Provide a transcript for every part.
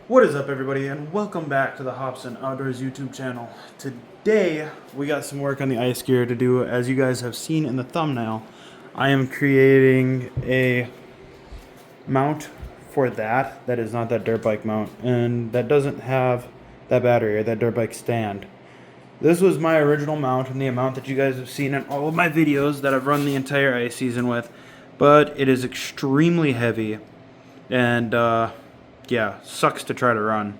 What is up, everybody, and welcome back to the Hobson Outdoors YouTube channel. Today we got some work on the ice gear to do. As you guys have seen in the thumbnail, I am creating a mount for that is not that dirt bike mount, and that doesn't have that battery or that dirt bike stand. This was my original mount and the amount that you guys have seen in all of my videos that I've run the entire ice season with, but it is extremely heavy and yeah, sucks to try to run.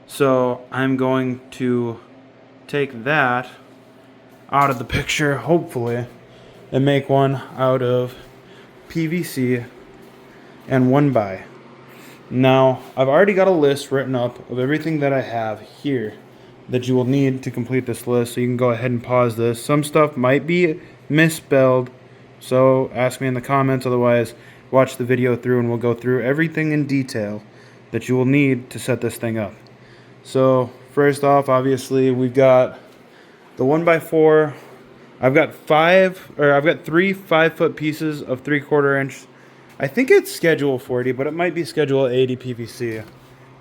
So I'm going to take that out of the picture, hopefully, and make one out of PVC and 1x. Now, I've already got a list written up of everything that I have here that you will need to complete this list, so you can go ahead and pause this. Some stuff might be misspelled, so ask me in the comments. Otherwise, watch the video through and we'll go through everything in detail that you will need to set this thing up. So first off, obviously we've got the 1x4. I've got three 5-foot pieces of 3/4 inch. I think it's schedule 40, but it might be schedule 80 PVC.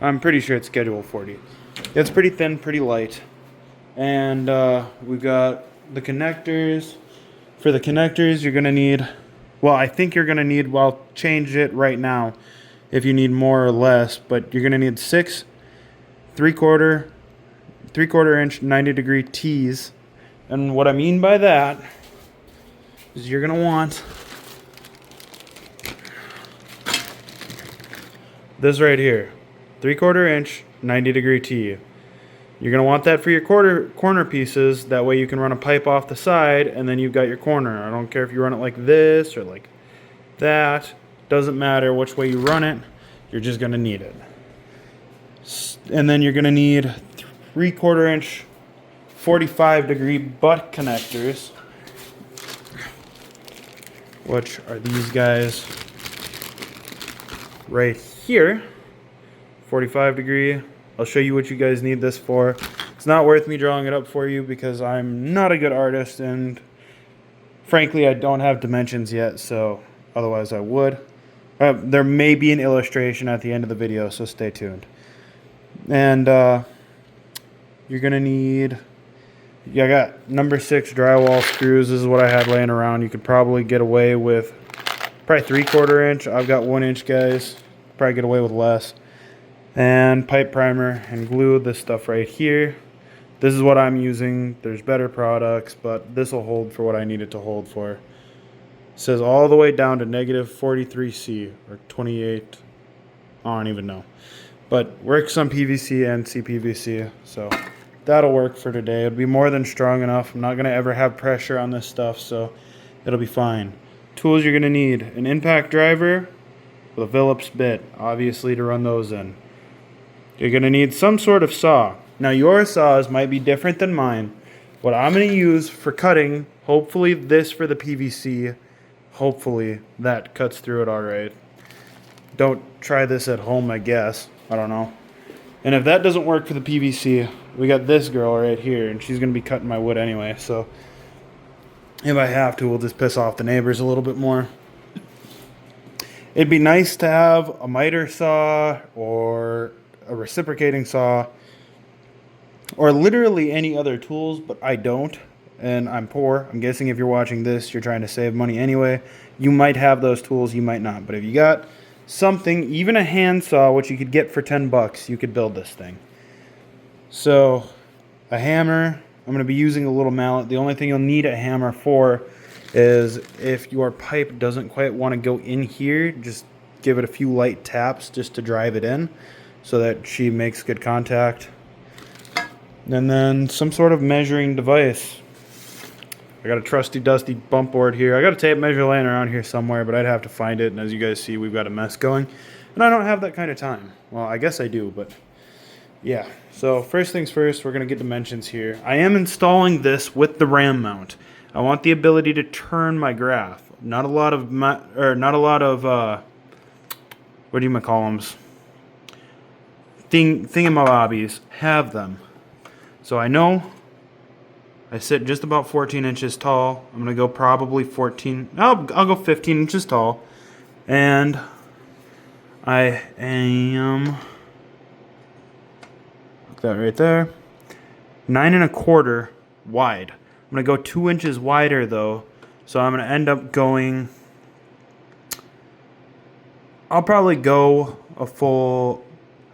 I'm pretty sure it's schedule 40. It's pretty thin, pretty light. And we've got the connectors. For the connectors, you're gonna need, well, I think you're gonna need, well, I'll change it right now if you need more or less, but you're gonna need 6 3/4 inch 90-degree tees. And what I mean by that is you're gonna want this right here, 3/4 inch 90-degree tee. You're gonna want that for your corner pieces. That way you can run a pipe off the side, and then you've got your corner. I don't care if you run it like this or like that. Doesn't matter which way you run it. You're just gonna need it. And then you're gonna need 3/4 inch 45-degree butt connectors, which are these guys right here. 45-degree. I'll show you what you guys need this for. It's not worth me drawing it up for you because I'm not a good artist, and frankly I don't have dimensions yet, so otherwise I would. There may be an illustration at the end of the video, so stay tuned. And you're gonna need, I got number 6 drywall screws. This is what I had laying around. You could probably get away with probably 3/4 inch. I've got 1 inch, guys. Probably get away with less. And pipe primer and glue, this stuff right here. This is what I'm using. There's better products, but this will hold for what I need it to hold for. It says all the way down to negative 43C or 28. I don't even know. But works on PVC and CPVC, so that'll work for today. It'll be more than strong enough. I'm not going to ever have pressure on this stuff, so it'll be fine. Tools you're going to need: an impact driver with a Phillips bit, obviously, to run those in. You're going to need some sort of saw. Now, your saws might be different than mine. What I'm going to use for cutting, hopefully this for the PVC, hopefully that cuts through it all right. Don't try this at home, I guess. I don't know. And if that doesn't work for the PVC, we got this girl right here, and she's going to be cutting my wood anyway. So if I have to, we'll just piss off the neighbors a little bit more. It'd be nice to have a miter saw or a reciprocating saw or literally any other tools, but I don't, and I'm poor. I'm guessing if you're watching this, you're trying to save money anyway. You might have those tools, you might not, but if you got something, even a hand saw, which you could get for 10 bucks, you could build this thing. So a hammer, I'm going to be using a little mallet. The only thing you'll need a hammer for is if your pipe doesn't quite want to go in here, just give it a few light taps just to drive it in so that she makes good contact. And then some sort of measuring device. I got a trusty dusty bump board here. I got a tape measure laying around here somewhere, but I'd have to find it. And as you guys see, we've got a mess going. And I don't have that kind of time. Well, I guess I do, but yeah. So first things first, we're going to get dimensions here. I am installing this with the ram mount. I want the ability to turn my graph. Not a lot of what do you call them? Thingamabobbies have them. So I know I sit just about 14 inches tall. I'm going to go probably 14. I'll go 15 inches tall. And I am Put that right there. 9 1/4 wide. I'm going to go 2 inches wider though. So I'm going to end up going, I'll probably go a full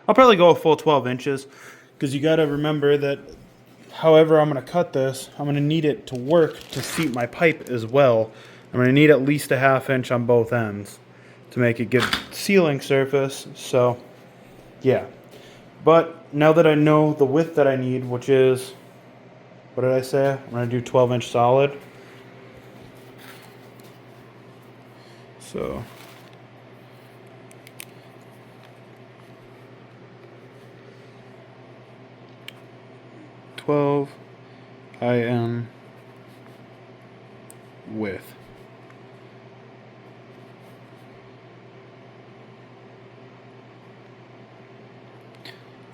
12 inches, because you got to remember that however I'm going to cut this, I'm going to need it to work to seat my pipe as well. I'm going to need at least a 1/2 inch on both ends to make a good sealing surface. So yeah, but now that I know the width that I need, which is, what did I say? I'm going to do 12 inch solid. So 12 IM width.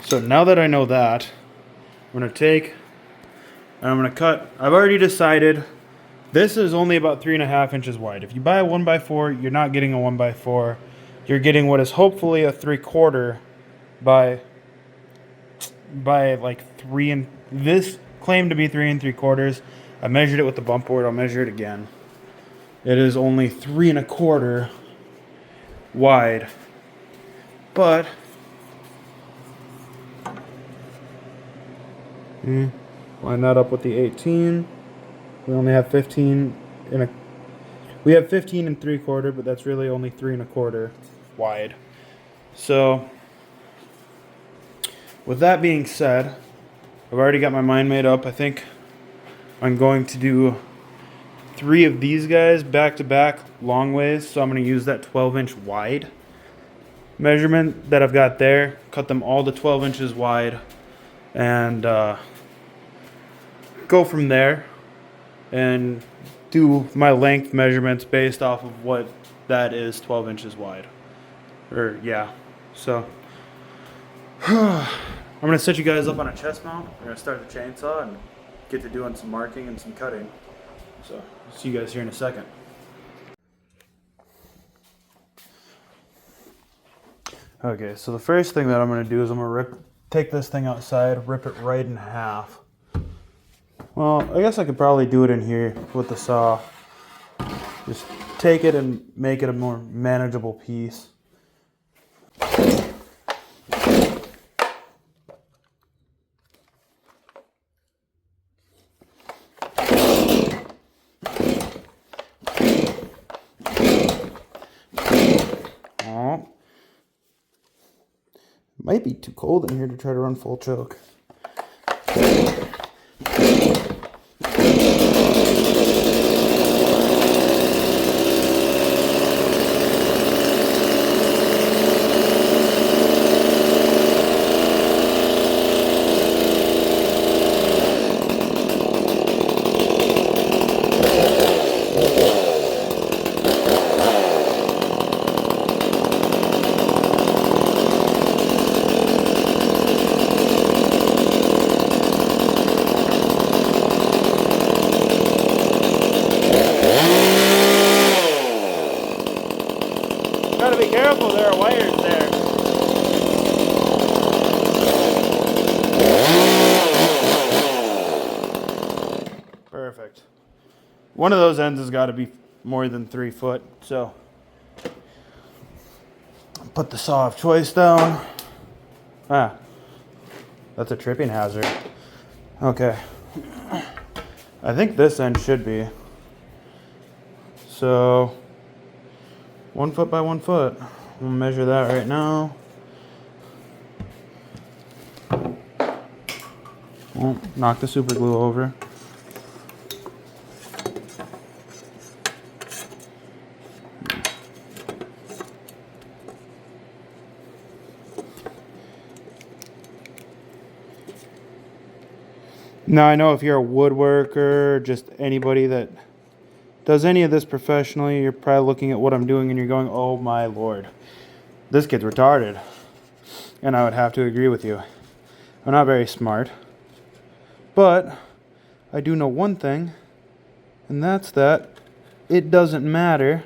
So now that I know that, I'm going to take and I'm going to cut. I've already decided this is only about 3.5 inches wide. If you buy a 1x4, you're not getting a 1x4. You're getting what is hopefully a 3/4 by like 3 and this claimed to be 3 3/4. I measured it with the bump board. I'll measure it again. It is only 3 1/4 wide, but line that up with the 18. We only have 15 in a. We have 15 3/4, but that's really only 3 1/4 wide. So, with that being said, I've already got my mind made up. I think I'm going to do 3 of these guys back to back long ways. So I'm going to use that 12 inch wide measurement that I've got there, cut them all to 12 inches wide, and go from there and do my length measurements based off of what that is, 12 inches wide. Or yeah, so I'm gonna set you guys up on a chest mount. We're gonna start the chainsaw and get to doing some marking and some cutting. So see you guys here in a second. Okay, so the first thing that I'm gonna do is I'm gonna take this thing outside, rip it right in half. Well, I guess I could probably do it in here with the saw. Just take it and make it a more manageable piece. Oh, might be too cold in here to try to run full choke. Gotta be careful, there are wires there. Perfect. One of those ends has got to be more than 3 foot, so put the saw of choice down. Ah, that's a tripping hazard. Okay. I think this end should be. So 1 foot by 1 foot. I'm gonna measure that right now. Oh, knock the super glue over. Now I know if you're a woodworker, just anybody that does any of this professionally, you're probably looking at what I'm doing and you're going, oh my lord, this kid's retarded. And I would have to agree with you. I'm not very smart. But I do know one thing, and that's that it doesn't matter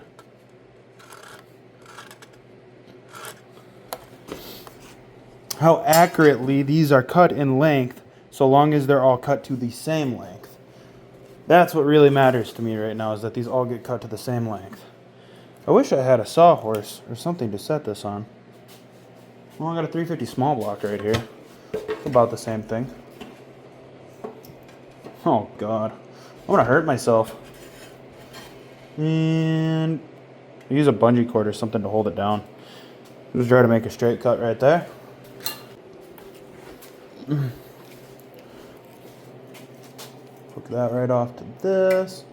how accurately these are cut in length, so long as they're all cut to the same length. That's what really matters to me right now, is that these all get cut to the same length. I wish I had a sawhorse or something to set this on. Well, I got a 350 small block right here. About the same thing. Oh God, I'm gonna hurt myself. And use a bungee cord or something to hold it down. Just try to make a straight cut right there. Hook that right off to this.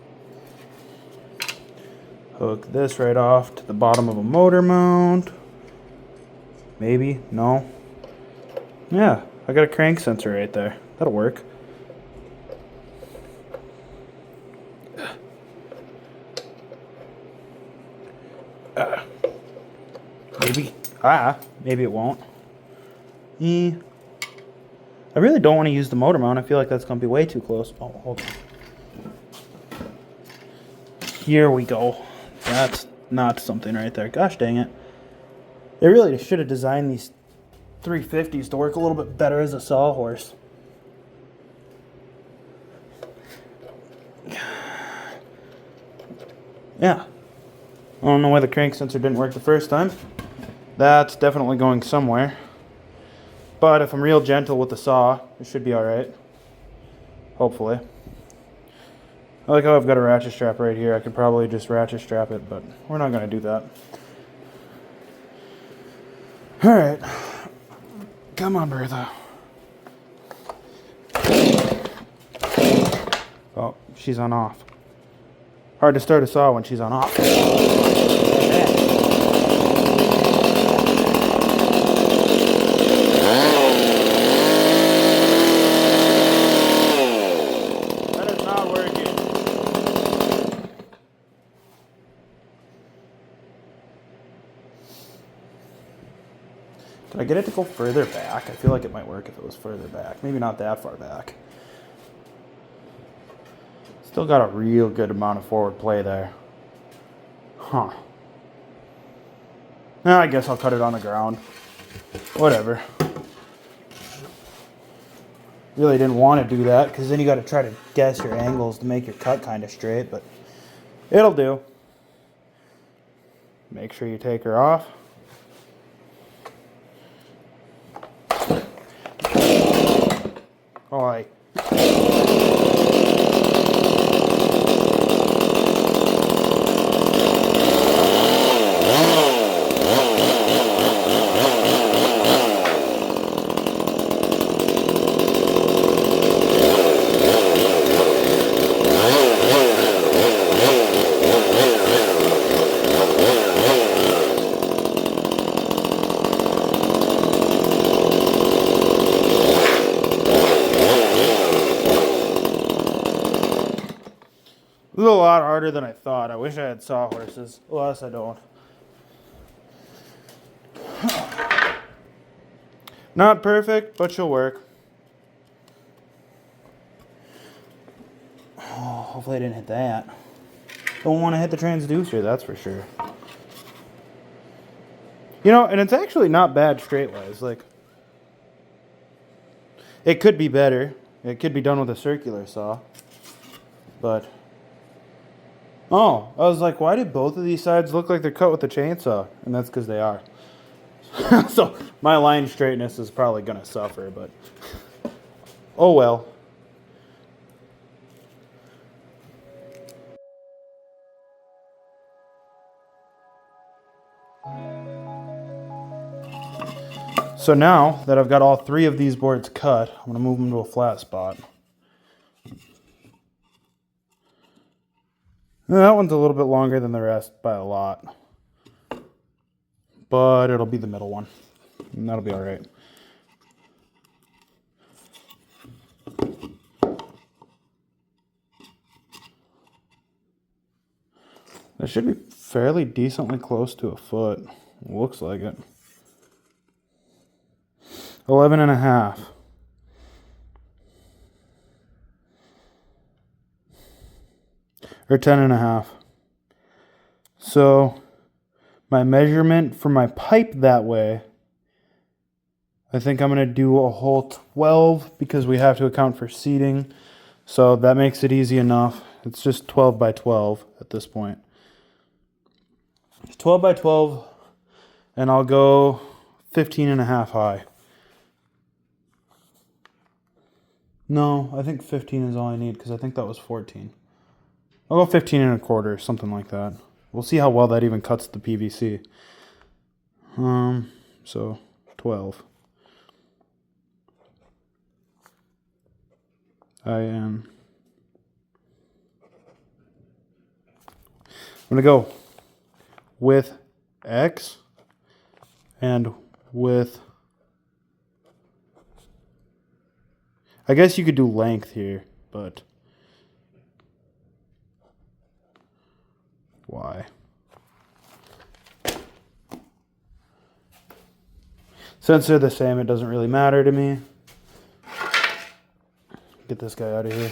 Hook this right off to the bottom of a motor mount. Maybe, no. Yeah, I got a crank sensor right there. That'll work. Maybe. Maybe it won't. I really don't want to use the motor mount. I feel like that's going to be way too close. Oh, hold on. Here we go. That's not something right there. Gosh dang it. They really should have designed these 350s to work a little bit better as a sawhorse. Yeah. I don't know why the crank sensor didn't work the first time. That's definitely going somewhere. But if I'm real gentle with the saw, it should be alright. Hopefully. I like how I've got a ratchet strap right here. I could probably just ratchet strap it, but we're not going to do that. Alright. Come on, Bertha. Oh, she's on off. Hard to start a saw when she's on off. Can I get it to go further back? I feel like it might work if it was further back. Maybe not that far back. Still got a real good amount of forward play there. Huh. Now I guess I'll cut it on the ground. Whatever. Really didn't want to do that, because then you got to try to guess your angles to make your cut kind of straight, but it'll do. Make sure you take her off. Oi. This is a lot harder than I thought. I wish I had sawhorses. Alas, I don't. Not perfect, but she'll work. Oh, hopefully I didn't hit that. Don't want to hit the transducer, that's for sure. You know, and it's actually not bad straight-wise. Like, it could be better. It could be done with a circular saw. But... oh, I was like, why did both of these sides look like they're cut with a chainsaw? And that's because they are. So my line straightness is probably going to suffer, but oh well. So now that I've got all three of these boards cut, I'm going to move them to a flat spot. That one's a little bit longer than the rest by a lot. But it'll be the middle one. And that'll be alright. That should be fairly decently close to a foot. Looks like it. 11.5. Or 10.5. So my measurement for my pipe that way, I think I'm going to do a hole 12 because we have to account for seating. So that makes it easy enough. It's just 12 by 12 at this point. It's 12 by 12, and I'll go 15.5 high. No, I think 15 is all I need because I think that was 14. I'll go 15.25, something like that. We'll see how well that even cuts the PVC. So 12. I'm gonna go with X and with, I guess you could do length here, but Y. Since they're the same, it doesn't really matter to me. Get this guy out of here.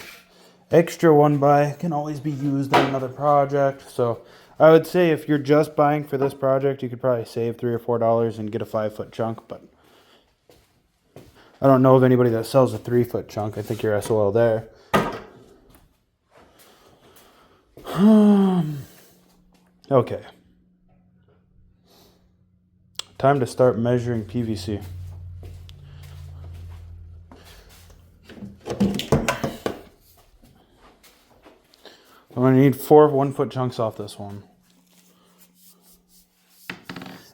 Extra 1x can always be used on another project. So I would say if you're just buying for this project, you could probably save $3 or $4 and get a 5-foot chunk. But I don't know of anybody that sells a 3-foot chunk. I think you're SOL there. Okay. Time to start measuring PVC. I'm going to need 4 1-foot chunks off this one.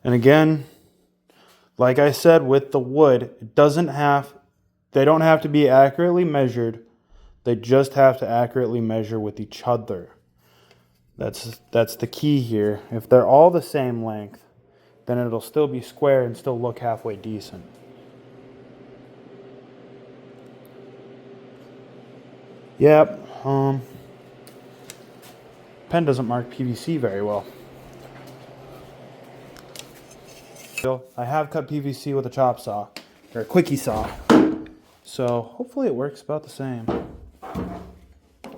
And again, like I said with the wood, they don't have to be accurately measured. They just have to accurately measure with each other. That's the key here. If they're all the same length, then it'll still be square and still look halfway decent. Yep. Pen doesn't mark PVC very well. I have cut PVC with a chop saw, or a quickie saw. So hopefully it works about the same.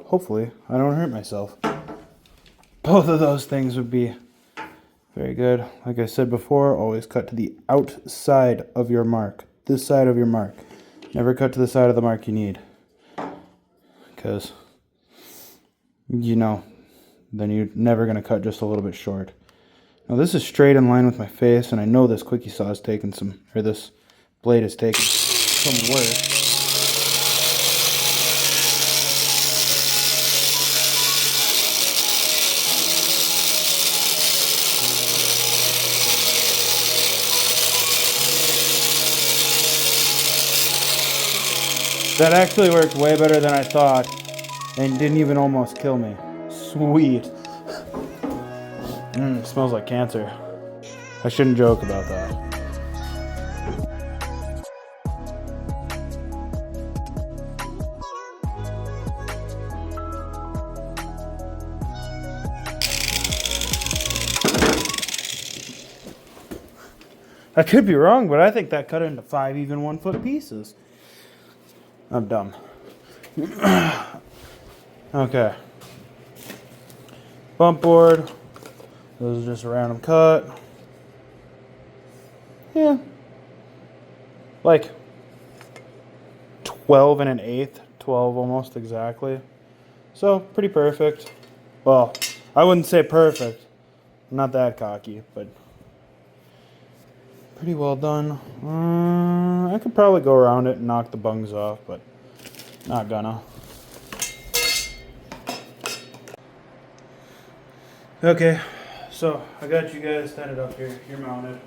Hopefully I don't hurt myself. Both of those things would be very good. Like I said before, always cut to the outside of your mark. This side of your mark. Never cut to the side of the mark you need. Because, you know, then you're never going to cut just a little bit short. Now this is straight in line with my face, and I know this quickie saw is taking some, or this blade is taking some work. That actually worked way better than I thought, and didn't even almost kill me. Sweet. Smells like cancer. I shouldn't joke about that. I could be wrong, but I think that cut into 5 even 1-foot pieces. I'm dumb. Okay. Bump board. Those are just a random cut. Yeah. Like 12 1/8. 12 almost exactly. So pretty perfect. Well, I wouldn't say perfect. I'm not that cocky, but pretty well done. I could probably go around it and knock the bungs off, but not gonna. Okay, so I got you guys standing up here. You're mounted.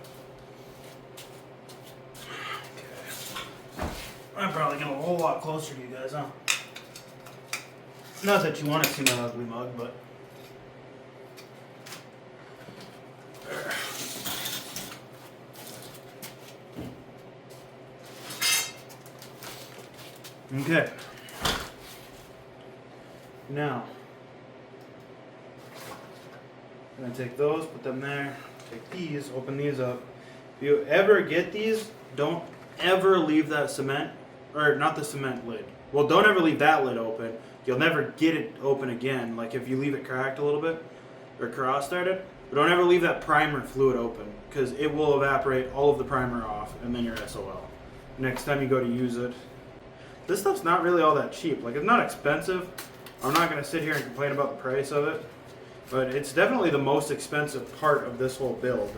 Okay. I'm probably getting a whole lot closer to you guys, huh? Not that you want to see my ugly mug, but okay. Now, I'm going to take those, put them there, take these, open these up. If you ever get these, don't ever leave that cement, or not the cement lid. Well, don't ever leave that lid open. You'll never get it open again, like if you leave it cracked a little bit, or cross-started. But don't ever leave that primer fluid open, because it will evaporate all of the primer off, and then you're SOL. next time you go to use it. This stuff's not really all that cheap. Like, it's not expensive. I'm not going to sit here and complain about the price of it, but it's definitely the most expensive part of this whole build.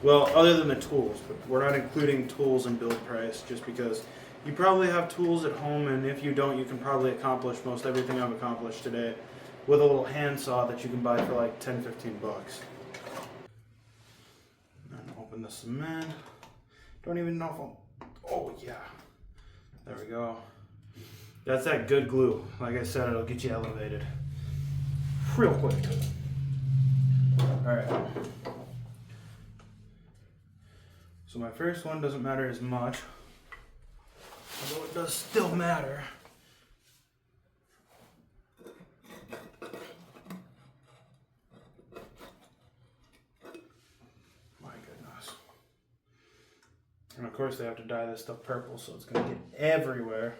Well, other than the tools, but we're not including tools in build price just because you probably have tools at home, and if you don't, you can probably accomplish most everything I've accomplished today with a little handsaw that you can buy for like 10, 15 bucks. And open the cement. Don't even know if I'll, oh yeah. There we go. That's that good glue. Like I said, it'll get you elevated real quick. Alright. So my first one doesn't matter as much, although it does still matter. My goodness. And of course they have to dye this stuff purple, so it's going to get everywhere.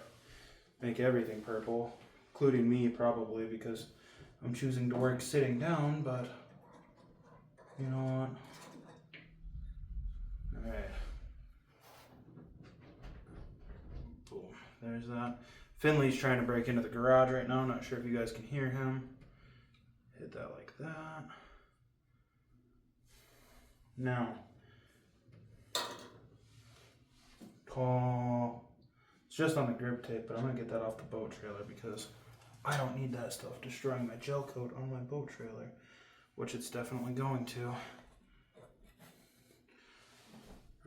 Make everything purple, including me probably, because I'm choosing to work sitting down, but you know what? Alright. Boom. There's that. Finley's trying to break into the garage right now. I'm not sure if you guys can hear him. Hit that like that. Now, call. It's just on the grip tape, but I'm going to get that off the boat trailer because I don't need that stuff destroying my gel coat on my boat trailer, which it's definitely going to.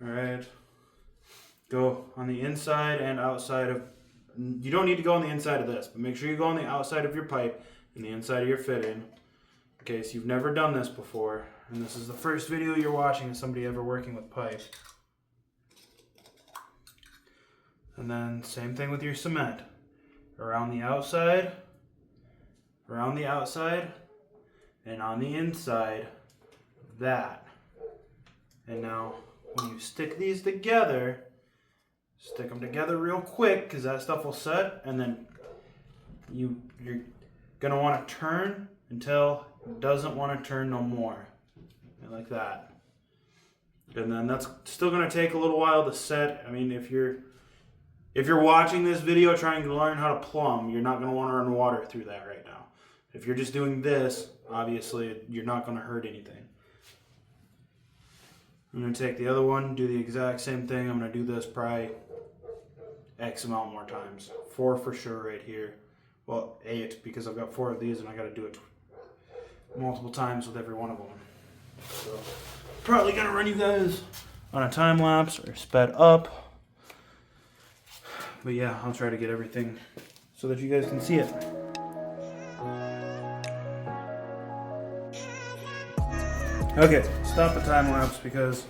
Alright, go on the inside and outside of, you don't need to go on the inside of this, but make sure you go on the outside of your pipe and the inside of your fitting, in case you've never done this before, and this is the first video you're watching of somebody ever working with pipe. And then same thing with your cement, around the outside, and on the inside, that. And now, when you stick these together, stick them together real quick because that stuff will set, and then you're gonna want to turn until it doesn't want to turn no more, and like that. And then that's still gonna take a little while to set. I mean, if you're watching this video trying to learn how to plumb, you're not gonna want to run water through that right now. If you're just doing this, obviously you're not gonna hurt anything. I'm going to take the other one, do the exact same thing. I'm going to do this probably X amount more times. 4 for sure right here. Well, 8 because I've got 4 of these and I got to do it multiple times with every one of them. So, probably going to run you guys on a time lapse or sped up. But yeah, I'll try to get everything so that you guys can see it. Okay, stop the time lapse because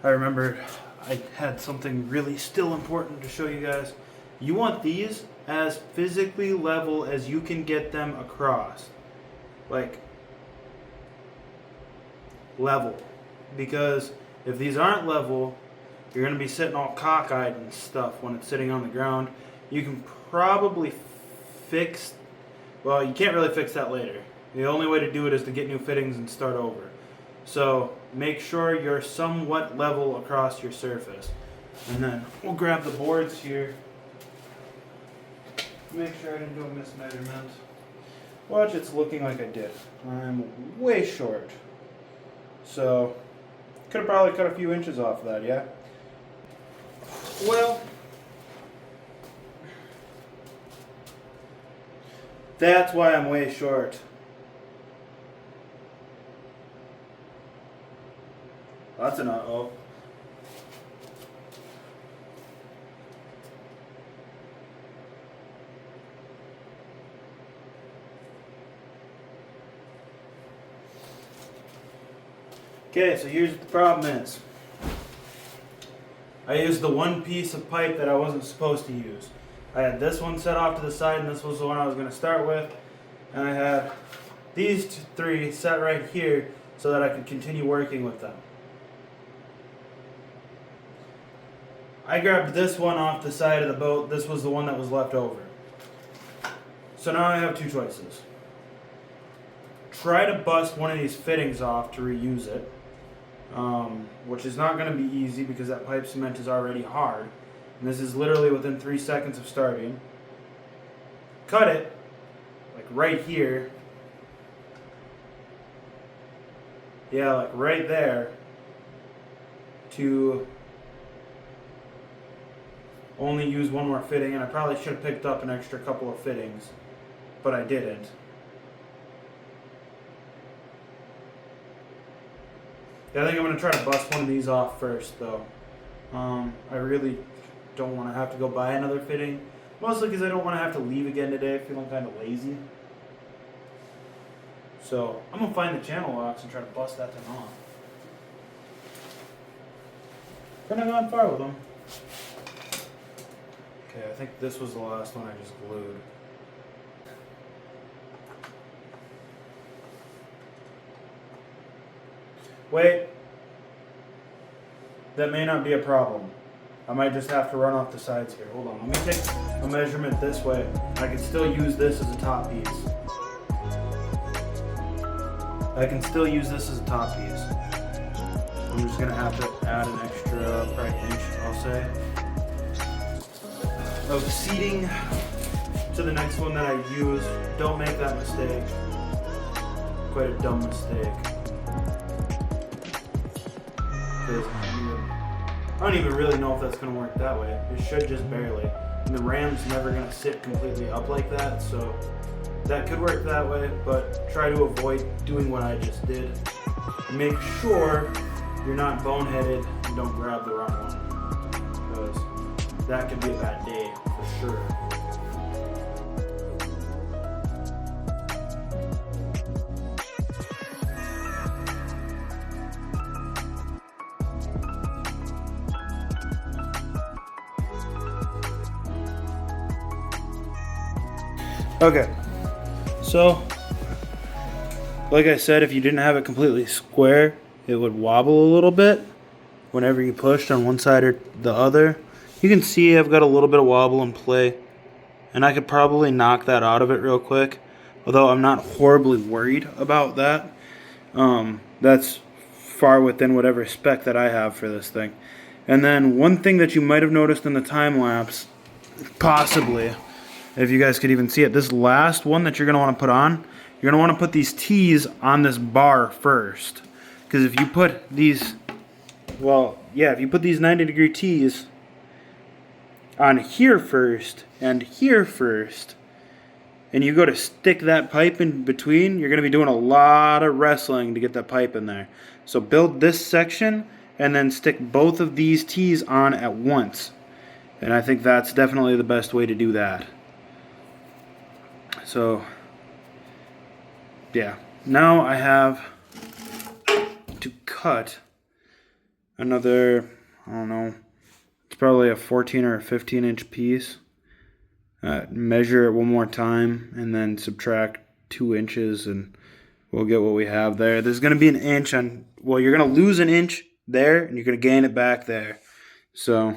I remembered I had something really still important to show you guys. You want these as physically level as you can get them across. Like, level. Because if these aren't level, you're going to be sitting all cockeyed and stuff when it's sitting on the ground. You can probably fix, well, you can't really fix that later. The only way to do it is to get new fittings and start over. So make sure you're somewhat level across your surface. And then we'll grab the boards here. Make sure I didn't do a mismeasurement. Watch, it's looking like I did. I'm way short. So, could have probably cut a few inches off of that, yeah? Well, that's why I'm way short. That's an uh-oh. Okay, so here's what the problem is. I used the one piece of pipe that I wasn't supposed to use. I had this one set off to the side, and this was the one I was going to start with. And I had these 3 set right here so that I could continue working with them. I grabbed this one off the side of the boat. This was the one that was left over. So now I have 2 choices. Try to bust one of these fittings off to reuse it, which is not going to be easy because that pipe cement is already hard. And this is literally within 3 seconds of starting. Cut it, like right here. Yeah, like right there. To only use one more fitting, and I probably should have picked up an extra couple of fittings, but I didn't. Yeah, I think I'm going to try to bust one of these off first, though. I really don't want to have to go buy another fitting, mostly because I don't want to have to leave again today, feeling kind of lazy. So I'm going to find the channel locks and try to bust that thing off. I've not gone far with them. Okay, I think this was the last one I just glued. Wait. That may not be a problem. I might just have to run off the sides here. Hold on, let me take a measurement this way. I can still use this as a top piece. I can still use this as a top piece. I'm just gonna have to add an extra probably inch, I'll say, of seating to the next one that I use. Don't make that mistake. Quite a dumb mistake. I don't even really know if that's gonna work that way. It should just barely. And the ram's never gonna sit completely up like that, so that could work that way, but try to avoid doing what I just did. Make sure you're not boneheaded and don't grab the wrong one, because that could be a bad day for sure. Okay, so like I said, if you didn't have it completely square, it would wobble a little bit whenever you pushed on one side or the other. You can see I've got a little bit of wobble in play, and I could probably knock that out of it real quick, although I'm not horribly worried about that. That's far within whatever spec that I have for this thing. And then one thing that you might have noticed in the time lapse, possibly, if you guys could even see it, this last one that you're going to want to put on, you're going to want to put these T's on this bar first. Because if you put these, well, yeah, if you put these 90-degree T's on here first and here first, and you go to stick that pipe in between, you're going to be doing a lot of wrestling to get that pipe in there. So build this section and then stick both of these T's on at once. And I think that's definitely the best way to do that. So, yeah, now I have to cut another, I don't know, it's probably a 14 or a 15 inch piece. Measure it one more time and then subtract 2 inches and we'll get what we have there. There's going to be an inch on, well, you're going to lose an inch there and you're going to gain it back there. So,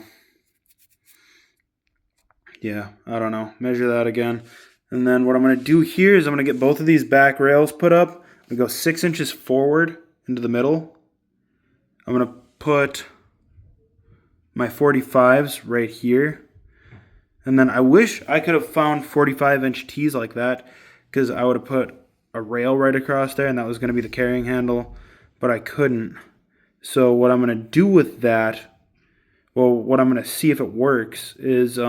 yeah, I don't know. Measure that again. And then what I'm going to do here is I'm going to get both of these back rails put up. I'm going to go 6 inches forward into the middle. I'm going to put my 45s right here. And then I wish I could have found 45-inch T's like that, because I would have put a rail right across there and that was going to be the carrying handle, but I couldn't. So what I'm going to do with that, well, what I'm going to see if it works is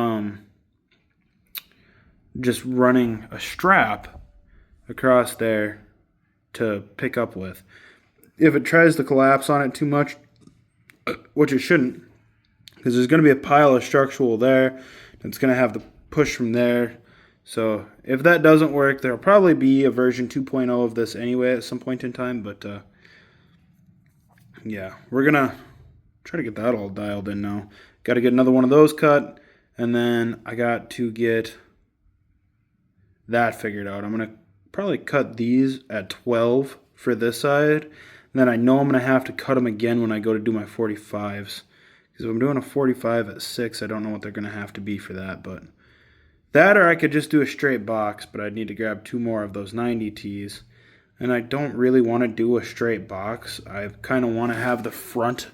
just running a strap across there to pick up with. If it tries to collapse on it too much, which it shouldn't, because there's going to be a pile of structural there, it's going to have the push from there. So if that doesn't work, there'll probably be a version 2.0 of this anyway at some point in time, but yeah, we're going to try to get that all dialed in now. Got to get another one of those cut, and then I got to get that figured out. I'm going to probably cut these at 12 for this side, and then I know I'm going to have to cut them again when I go to do my 45s. Because if I'm doing a 45 at 6, I don't know what they're going to have to be for that, but that, or I could just do a straight box, but I'd need to grab 2 more of those 90 T's. And I don't really want to do a straight box. I kind of want to have the front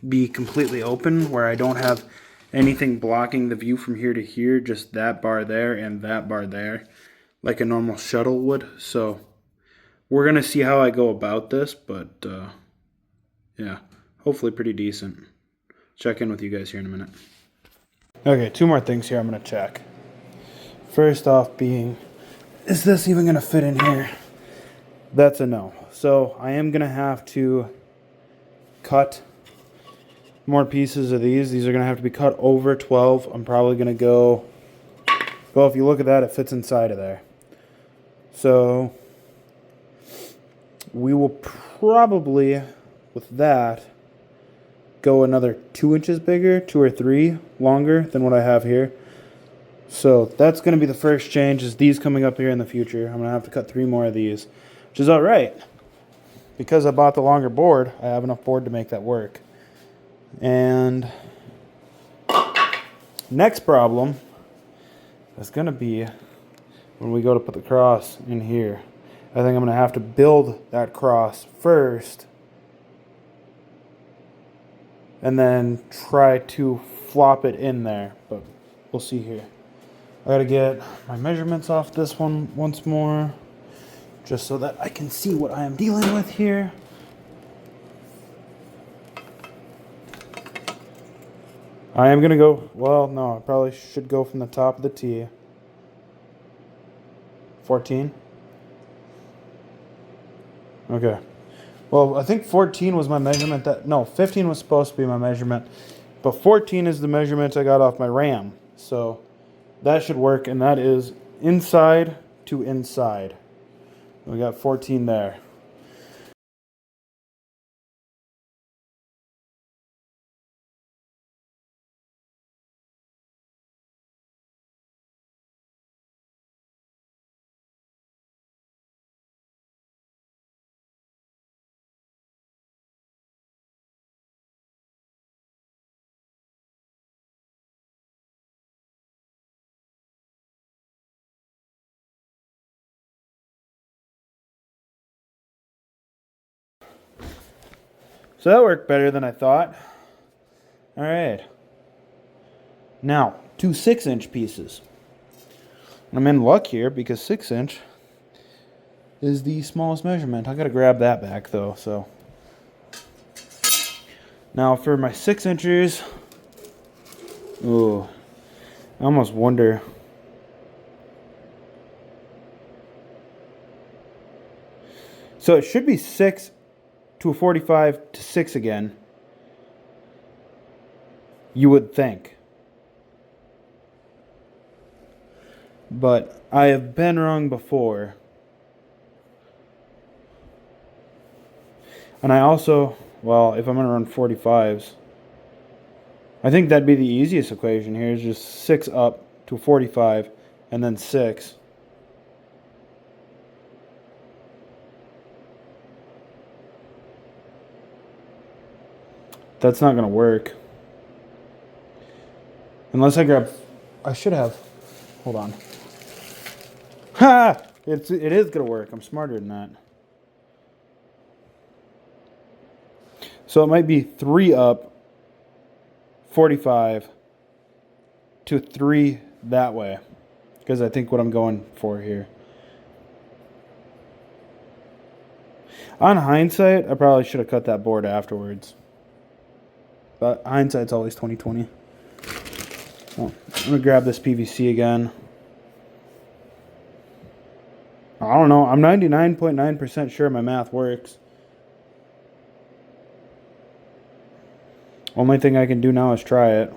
be completely open, where I don't have anything blocking the view from here to here, just that bar there and that bar there, like a normal shuttle would. So we're going to see how I go about this, but yeah, hopefully pretty decent. Check in with you guys here in a minute. Okay, 2 more things here I'm going to check. First off being, is this even going to fit in here? That's a no. So I am going to have to cut more pieces of these. These are going to have to be cut over 12. I'm probably going to go, well, if you look at that, it fits inside of there. So we will probably, with that, go another 2 inches bigger, 2 or 3 longer than what I have here. So that's going to be the first change, is these coming up here in the future. I'm going to have to cut 3 more of these, which is all right. Because I bought the longer board, I have enough board to make that work. And next problem is going to be when we go to put the cross in here. I think I'm going to have to build that cross first and then try to flop it in there, but we'll see here. I gotta get my measurements off this one once more, just so that I can see what I am dealing with here. I am gonna go, well, no, I probably should go from the top of the T. 14? Okay. Well, I think 14 was my measurement no, 15 was supposed to be my measurement, but 14 is the measurement I got off my RAM. So that should work, and that is inside to inside. We got 14 there. So that worked better than I thought. All right. Now, 2 6-inch pieces. I'm in luck here because 6-inch is the smallest measurement. I gotta grab that back though, so. Now for my 6-inchers, ooh, I almost wonder. So it should be 6 to a 45 to 6 again. You would think. But I have been wrong before. And I also, well, if I'm going to run 45s, I think that'd be the easiest equation here, is just 6 up to 45 and then 6. That's not going to work. Unless I grab, I should have, hold on. Ha! It is going to work. I'm smarter than that. So it might be 3 up, 45 to 3 that way. Because I think what I'm going for here. On hindsight, I probably should have cut that board afterwards. But hindsight's always 20/20. Well, I'm going to grab this PVC again. I don't know. I'm 99.9% sure my math works. Only thing I can do now is try it.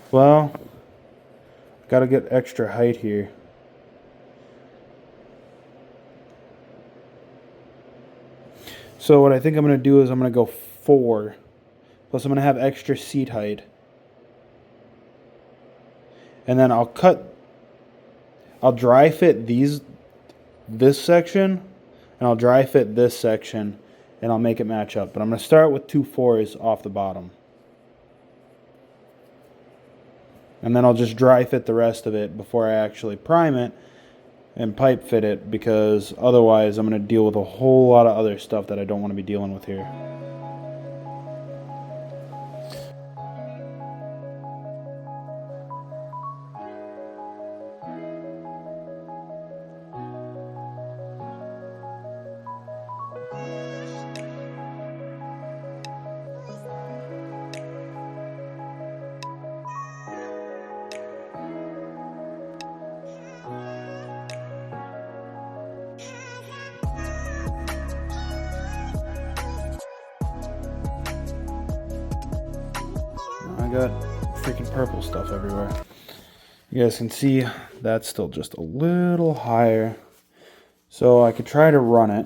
Well, got to get extra height here. So what I think I'm going to do is I'm going to go 4. Plus I'm going to have extra seat height. And then I'll dry fit this section, and I'll dry fit this section, and I'll make it match up. But I'm going to start with 2 4s off the bottom. And then I'll just dry fit the rest of it before I actually prime it. and pipe fit it, because otherwise I'm going to deal with a whole lot of other stuff that I don't want to be dealing with here. I got freaking purple stuff everywhere. You guys can see that's still just a little higher. So I could try to run it,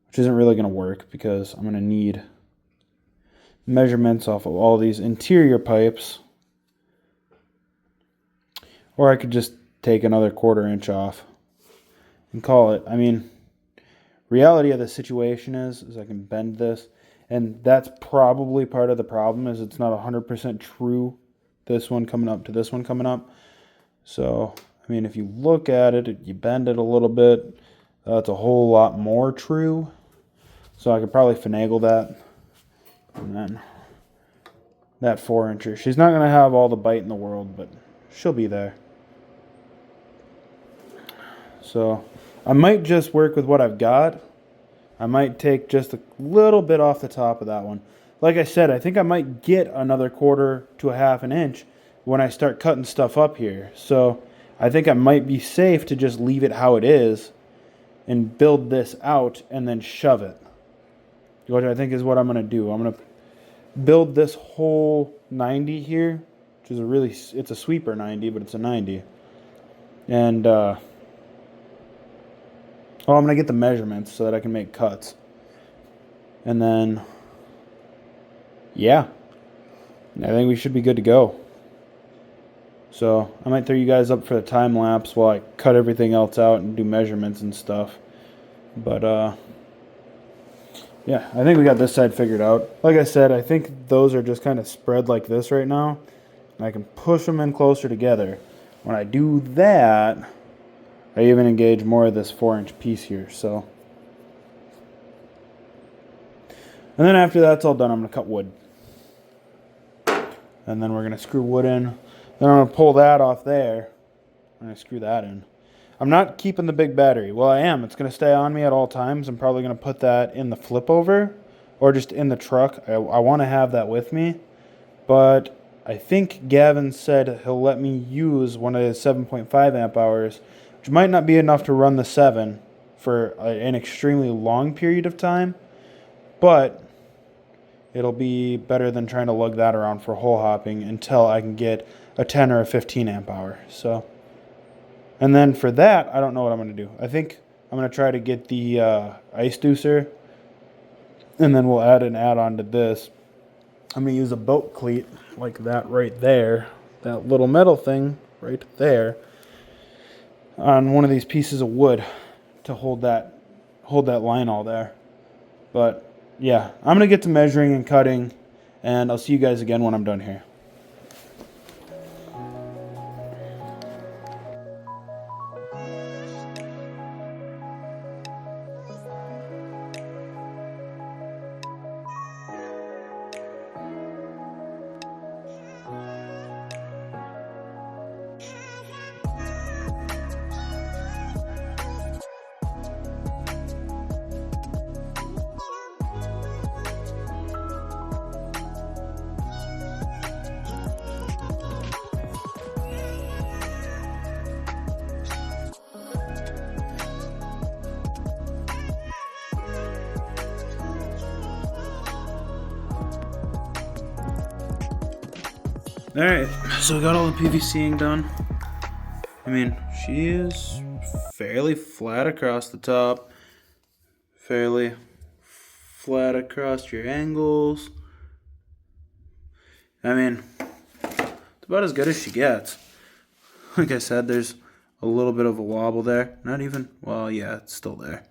which isn't really going to work because I'm going to need measurements off of all these interior pipes. Or I could just take another 1/4 inch off and call it. I mean, reality of the situation is I can bend this. And that's probably part of the problem, is it's not 100% true, this one coming up to this one coming up. So, I mean, if you look at it, you bend it a little bit, that's a whole lot more true. So I could probably finagle that. And then that 4-incher. She's not going to have all the bite in the world, but she'll be there. So I might just work with what I've got. I might take just a little bit off the top of that one. Like I said, I think I might get another 1/4 to a 1/2 inch when I start cutting stuff up here. So I think I might be safe to just leave it how it is and build this out and then shove it. Which I think is what I'm going to do. I'm going to build this whole 90 here, which is it's a sweeper 90, but it's a 90. And, I'm going to get the measurements so that I can make cuts. And then, yeah, I think we should be good to go. So I might throw you guys up for the time lapse while I cut everything else out and do measurements and stuff. But, yeah, I think we got this side figured out. Like I said, I think those are just kind of spread like this right now. And I can push them in closer together. When I do that, I even engage more of this 4-inch piece here, so. And then after that's all done, I'm going to cut wood. And then we're going to screw wood in. Then I'm going to pull that off there. I'm going to screw that in. I'm not keeping the big battery. Well, I am. It's going to stay on me at all times. I'm probably going to put that in the flip over or just in the truck. I want to have that with me. But I think Gavin said he'll let me use one of his 7.5 amp hours, which might not be enough to run the 7 for an extremely long period of time, but it'll be better than trying to lug that around for hole hopping until I can get a 10 or a 15 amp hour. So, and then for that, I don't know what I'm going to do. I think I'm going to try to get the ice deucer, and then we'll add an add-on to this. I'm going to use a boat cleat like that right there, that little metal thing right there, on one of these pieces of wood to hold that line all there. But yeah, I'm gonna get to measuring and cutting, and I'll see you guys again when I'm done here. Alright, so we got all the PVCing done. I mean, she is fairly flat across the top. Fairly flat across your angles. I mean, it's about as good as she gets. Like I said, there's a little bit of a wobble there. Not even, well, yeah, it's still there.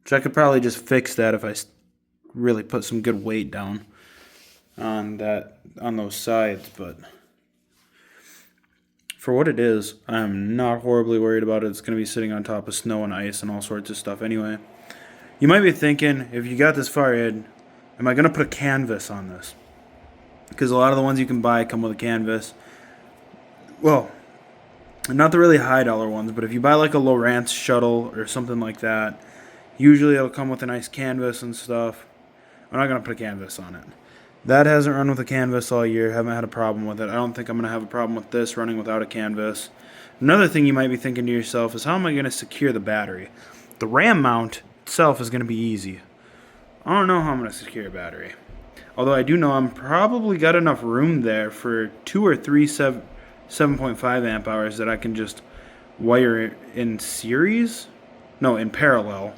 Which I could probably just fix that if I really put some good weight down on those sides, but for what it is, I'm not horribly worried about it. It's going to be sitting on top of snow and ice and all sorts of stuff anyway. You might be thinking, if you got this far in, am I going to put a canvas on this? Because a lot of the ones you can buy come with a canvas. Well, not the really high dollar ones, but if you buy like a Lowrance Shuddle or something like that, usually it'll come with a nice canvas and stuff. I'm not going to put a canvas on it. That hasn't run with a canvas all year. Haven't had a problem with it. I don't think I'm going to have a problem with this running without a canvas. Another thing you might be thinking to yourself is, how am I going to secure the battery? The RAM mount itself is going to be easy. I don't know how I'm going to secure a battery. Although I do know I'm probably got enough room there for 2 or 3 7.5 amp hours that I can just wire in series? No, in parallel.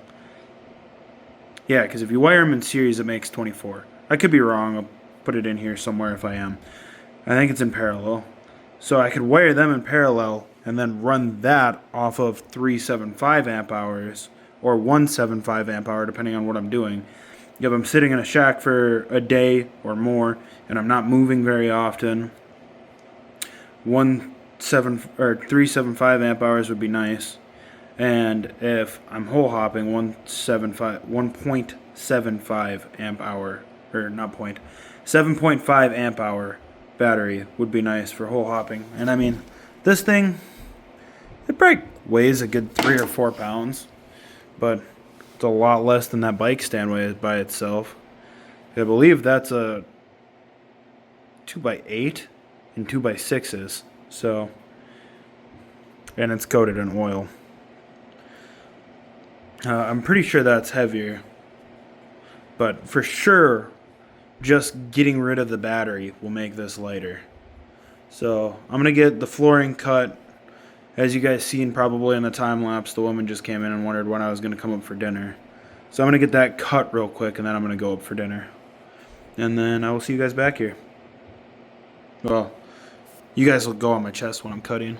Yeah, because if you wire them in series, it makes 24. I could be wrong. I'll put it in here somewhere if I am. I think it's in parallel. So I could wire them in parallel and then run that off of 375 amp hours or 175 amp hour, depending on what I'm doing. If I'm sitting in a shack for a day or more and I'm not moving very often, 375 amp hours would be nice. And if I'm hole hopping, 1.75 amp hour, or not point, 7.5 amp hour battery would be nice for hole hopping. And I mean, this thing, it probably weighs a good 3 or 4 pounds, but it's a lot less than that bike stand weighs by itself. I believe that's a 2x8 and 2x6s. So, and it's coated in oil. I'm pretty sure that's heavier, but for sure, just getting rid of the battery will make this lighter. So I'm gonna get the flooring cut. As you guys seen probably in the time lapse, the woman just came in and wondered when I was gonna come up for dinner. So I'm gonna get that cut real quick, and then I'm gonna go up for dinner, and then I will see you guys back here. Well, you guys will go on my chest when I'm cutting.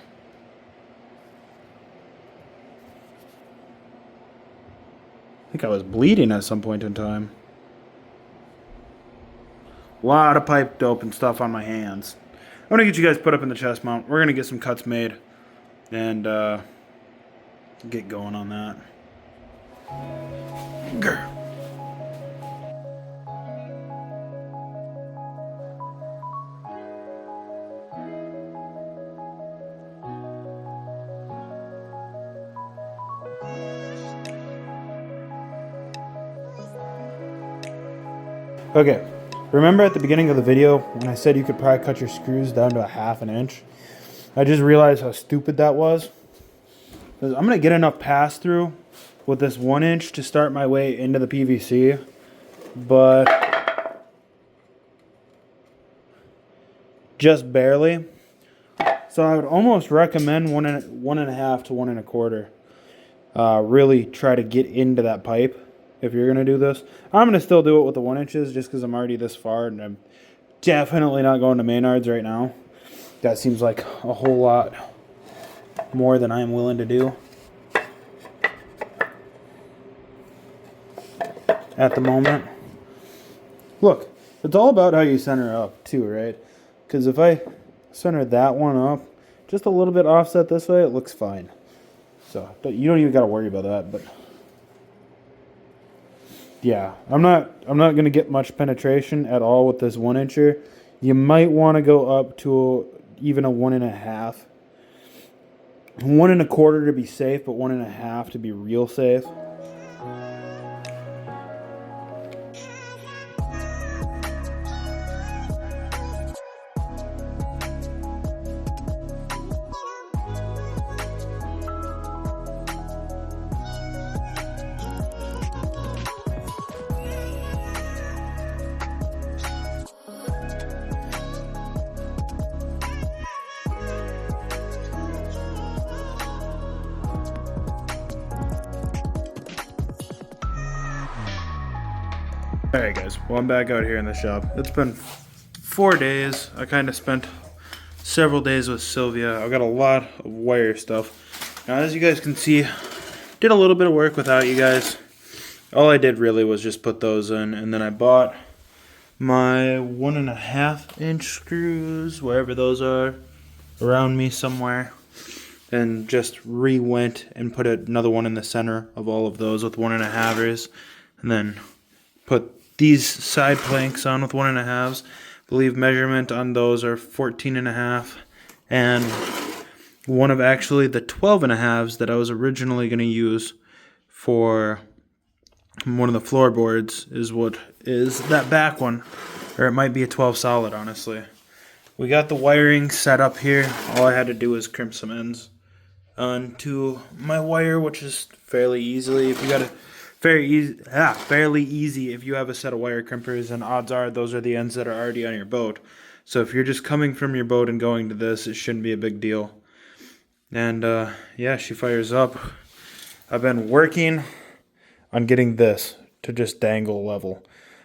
I think I was bleeding at some point in time. A lot of pipe dope and stuff on my hands. I'm going to get you guys put up in the chest mount. We're going to get some cuts made and get going on that. Grr. Okay, remember at the beginning of the video when I said you could probably cut your screws down to a 1/2 inch? I just realized how stupid that was. Because I'm going to get enough pass through with this 1 inch to start my way into the PVC, but just barely. So I would almost recommend 1.5 to 1 1/4. Really try to get into that pipe. If you're going to do this, I'm going to still do it with the 1 inches just because I'm already this far, and I'm definitely not going to Maynard's right now. That seems like a whole lot more than I'm willing to do at the moment. Look, it's all about how you center up too, right? Because if I center that one up just a little bit offset this way, it looks fine. So you don't even got to worry about that, but yeah, I'm not going to get much penetration at all with this 1 incher. You might want to go up to even a 1.5. 1 1/4 to be safe, but 1.5 to be real safe. Alright guys, well I'm back out here in the shop. It's been 4 days. I kind of spent several days with Sylvia. I've got a lot of wire stuff. Now as you guys can see, did a little bit of work without you guys. All I did really was just put those in, and then I bought my 1.5 inch screws, wherever those are. around me somewhere, and just re-went and put another one in the center of all of those with 1.5ers, and then put these side planks on with 1.5s. I believe measurement on those are 14.5, and one of actually the 12.5s that I was originally going to use for one of the floorboards is what is that back one, or it might be a 12 solid, honestly. We got the wiring set up here. All I had to do was crimp some ends onto my wire, which is fairly easily. If you got a fairly easy if you have a set of wire crimpers, and odds are those are the ends that are already on your boat. So if you're just coming from your boat and going to this, it shouldn't be a big deal. And yeah, she fires up. I've been working on getting this to just dangle level.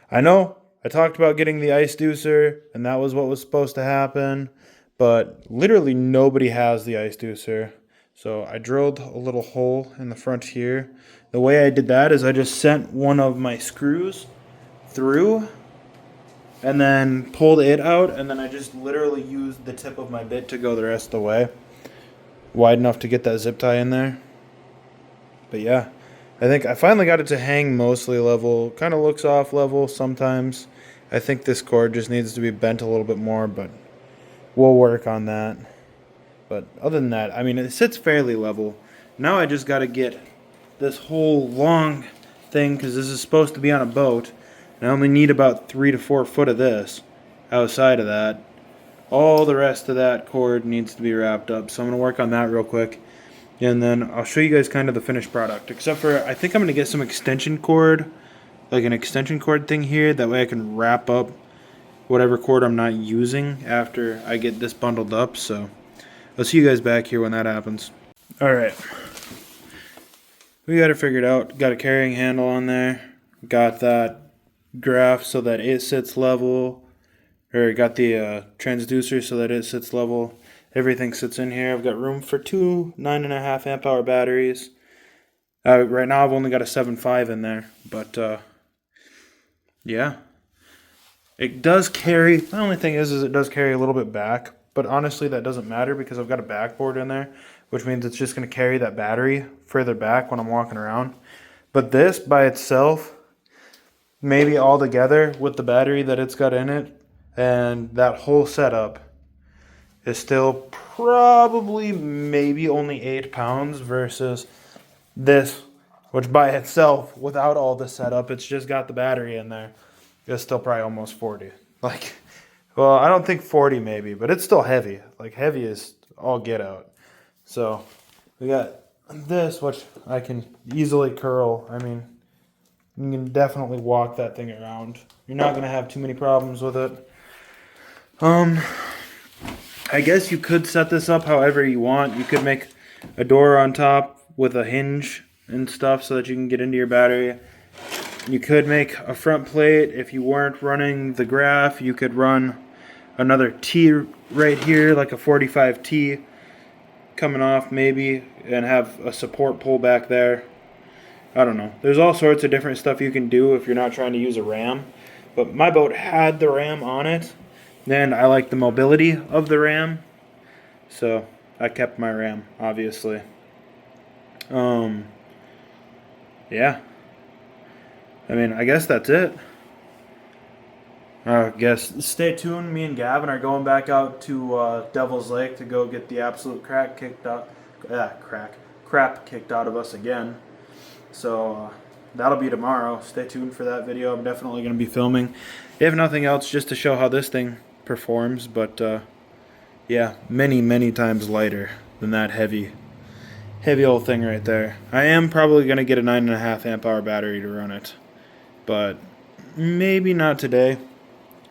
I know I talked about getting the ice deucer, and that was what was supposed to happen, but literally nobody has the ice deucer. So I drilled a little hole in the front here. The way I did that is I just sent one of my screws through and then pulled it out, and then I just literally used the tip of my bit to go the rest of the way. Wide enough to get that zip tie in there. But yeah, I think I finally got it to hang mostly level. Kind of looks off level sometimes. I think this cord just needs to be bent a little bit more, but we'll work on that. But other than that, I mean, it sits fairly level. Now I just got to get this whole long thing, because this is supposed to be on a boat, and I only need about 3 to 4 foot of this. Outside of that, all the rest of that cord needs to be wrapped up, so I'm going to work on that real quick. And then I'll show you guys kind of the finished product. Except for, I think I'm going to get some extension cord, like an extension cord thing here. That way I can wrap up whatever cord I'm not using after I get this bundled up. So I'll see you guys back here when that happens. Alright. We got it figured out. Got a carrying handle on there. Got that graph so that it sits level. Or got the transducer so that it sits level. Everything sits in here. I've got room for 2 9.5 amp hour batteries. Right now I've only got a 7.5 in there, but yeah. It does carry, the only thing is it does carry a little bit back, but honestly that doesn't matter because I've got a backboard in there, which means it's just going to carry that battery further back when I'm walking around. But this by itself, maybe all together with the battery that it's got in it, and that whole setup is still probably maybe only 8 pounds versus this, which by itself, without all the setup, it's just got the battery in there, it's still probably almost 40. Like, well, I don't think 40 maybe, but it's still heavy. Like, heavy is all get out. So we got this, which I can easily curl. I mean, you can definitely walk that thing around. You're not going to have too many problems with it. I guess you could set this up however you want. You could make a door on top with a hinge and stuff so that you can get into your battery. You could make a front plate. If you weren't running the graph, you could run another T right here, like a 45T coming off maybe, and have a support pole back there. I don't know. There's all sorts of different stuff you can do if you're not trying to use a ram. But my boat had the ram on it. Then I like the mobility of the ram, so I kept my ram, obviously. Yeah. I mean, I guess that's it. I guess stay tuned. Me and Gavin are going back out to Devil's Lake to go get the absolute crap kicked out of us again. So that'll be tomorrow. Stay tuned for that video. I'm definitely going to be filming, if nothing else, just to show how this thing performs. But yeah, many times lighter than that heavy old thing right there. I am probably going to get a 9.5 amp hour battery to run it, but maybe not today.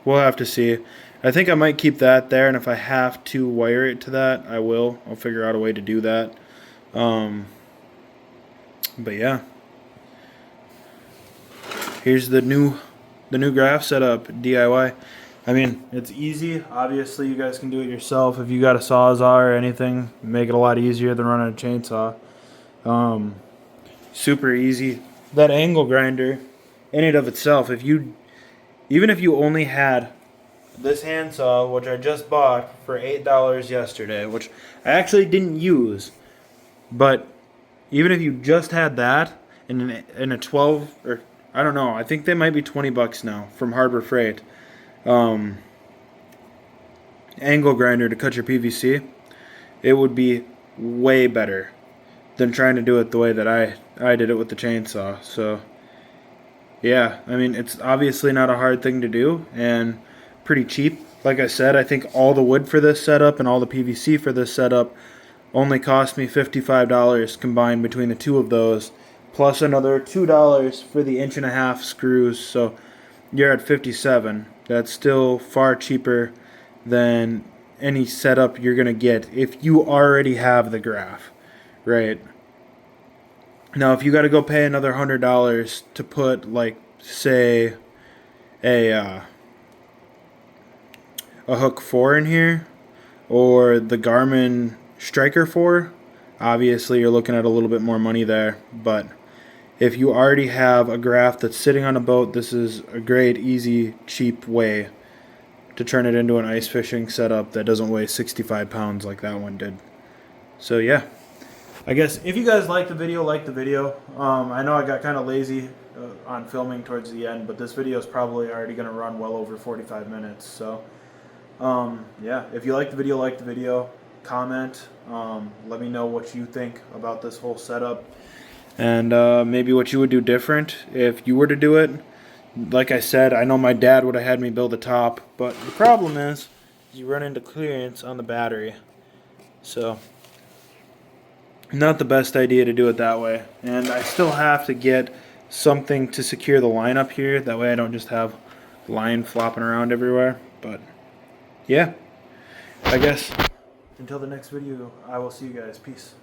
We'll have to see. I think I might keep that there, and if I have to wire it to that, I will. I'll figure out a way to do that. But yeah, here's the new graph setup, D.I.Y. I mean, it's easy. Obviously, you guys can do it yourself. If you got a Sawzall or anything, make it a lot easier than running a chainsaw. Super easy. That angle grinder, in and of itself, even if you only had this handsaw, which I just bought for $8 yesterday, which I actually didn't use, but even if you just had that in a 12, or I don't know, I think they might be $20 now from Harbor Freight. Angle grinder to cut your PVC, it would be way better than trying to do it the way that I did it with the chainsaw. So yeah, I mean, it's obviously not a hard thing to do and pretty cheap. Like I said, I think all the wood for this setup and all the PVC for this setup only cost me $55 combined between the two of those, plus another $2 for the 1.5-inch screws. So you're at 57. That's still far cheaper than any setup you're gonna get if you already have the graph, right? Now, if you got to go pay another $100 to put, like, say, a Hook 4 in here, or the Garmin Striker 4, obviously you're looking at a little bit more money there. But if you already have a graph that's sitting on a boat, this is a great, easy, cheap way to turn it into an ice fishing setup that doesn't weigh 65 pounds like that one did. So yeah, I guess if you guys like the video, like the video. I know I got kind of lazy on filming towards the end, but this video is probably already going to run well over 45 minutes. So yeah, if you like the video, like the video, comment. Let me know what you think about this whole setup, and maybe what you would do different if you were to do it. Like I said, I know my dad would have had me build a top, but the problem is you run into clearance on the battery. So not the best idea to do it that way. And I still have to get something to secure the line up here. That way I don't just have line flopping around everywhere. But yeah, I guess until the next video, I will see you guys. Peace.